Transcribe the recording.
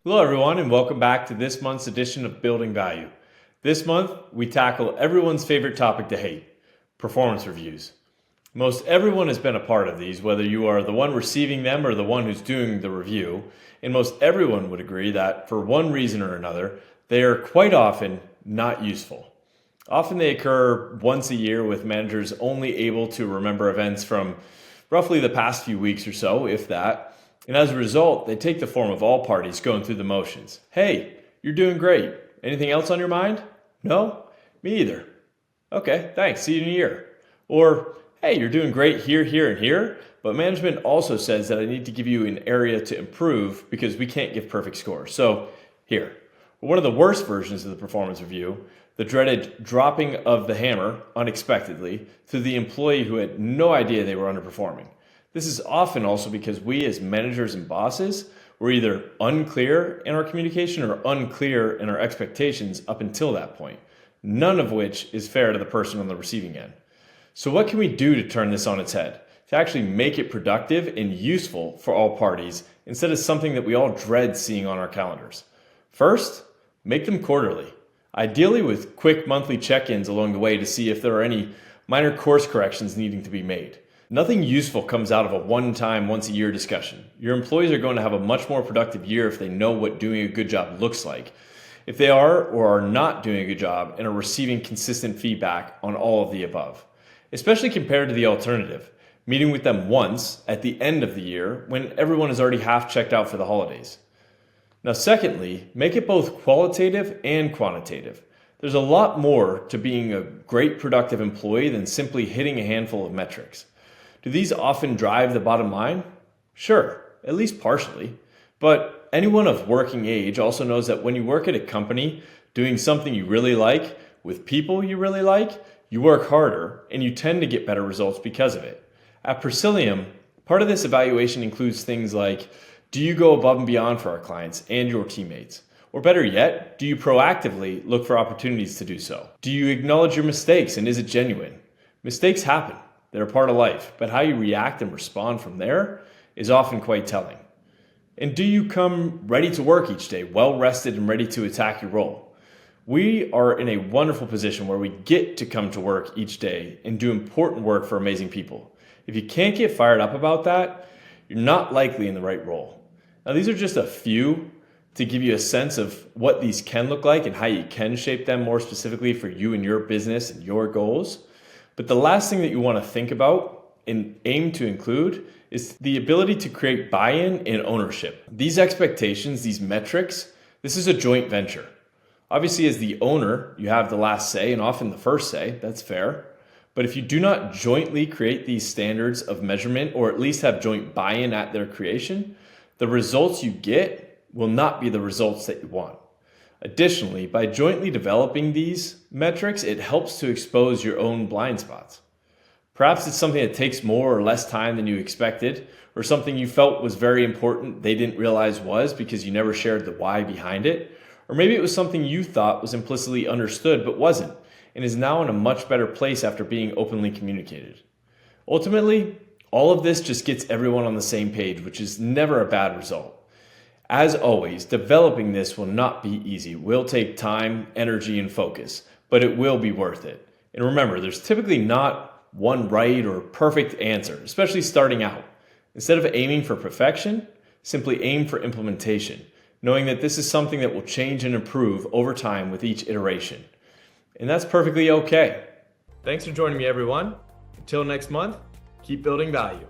Hello everyone and welcome back to this month's edition of Building Value. This month, we tackle everyone's favorite topic to hate, performance reviews. Most everyone has been a part of these, whether you are the one receiving them or the one who's doing the review, and most everyone would agree that for one reason or another, they are quite often not useful. Often they occur once a year with managers only able to remember events from roughly the past few weeks or so, if that. And as a result, they take the form of all parties going through the motions. Hey, you're doing great. Anything else on your mind? No? Me either. Okay, thanks. See you in a year. Or, hey, you're doing great here, here, and here, but management also says that I need to give you an area to improve because we can't give perfect scores. So, here. One of the worst versions of the performance review, the dreaded dropping of the hammer unexpectedly to the employee who had no idea they were underperforming. This is often also because we as managers and bosses were either unclear in our communication or unclear in our expectations up until that point, none of which is fair to the person on the receiving end. So what can we do to turn this on its head, to actually make it productive and useful for all parties instead of something that we all dread seeing on our calendars? First, make them quarterly, ideally with quick monthly check-ins along the way to see if there are any minor course corrections needing to be made. Nothing useful comes out of a one-time, once-a-year discussion. Your employees are going to have a much more productive year if they know what doing a good job looks like, if they are or are not doing a good job and are receiving consistent feedback on all of the above, especially compared to the alternative, meeting with them once at the end of the year when everyone is already half checked out for the holidays. Now, secondly, make it both qualitative and quantitative. There's a lot more to being a great productive employee than simply hitting a handful of metrics. Do these often drive the bottom line? Sure, at least partially. But anyone of working age also knows that when you work at a company doing something you really like, with people you really like, you work harder and you tend to get better results because of it. At Persilium, part of this evaluation includes things like, do you go above and beyond for our clients and your teammates? Or better yet, do you proactively look for opportunities to do so? Do you acknowledge your mistakes and is it genuine? Mistakes happen. They're a part of life, but how you react and respond from there is often quite telling. And do you come ready to work each day, well rested and ready to attack your role? We are in a wonderful position where we get to come to work each day and do important work for amazing people. If you can't get fired up about that, you're not likely in the right role. Now, these are just a few to give you a sense of what these can look like and how you can shape them more specifically for you and your business and your goals. But the last thing that you want to think about and aim to include is the ability to create buy-in and ownership. These expectations, these metrics, this is a joint venture. Obviously, as the owner, you have the last say and often the first say, that's fair. But if you do not jointly create these standards of measurement or at least have joint buy-in at their creation, the results you get will not be the results that you want. Additionally, by jointly developing these metrics, it helps to expose your own blind spots. Perhaps it's something that takes more or less time than you expected, or something you felt was very important they didn't realize was because you never shared the why behind it, or maybe it was something you thought was implicitly understood but wasn't, and is now in a much better place after being openly communicated. Ultimately, all of this just gets everyone on the same page, which is never a bad result. As always, developing this will not be easy. It will take time, energy, and focus, but it will be worth it. And remember, there's typically not one right or perfect answer, especially starting out. Instead of aiming for perfection, simply aim for implementation, knowing that this is something that will change and improve over time with each iteration. And that's perfectly okay. Thanks for joining me, everyone. Until next month, keep building value.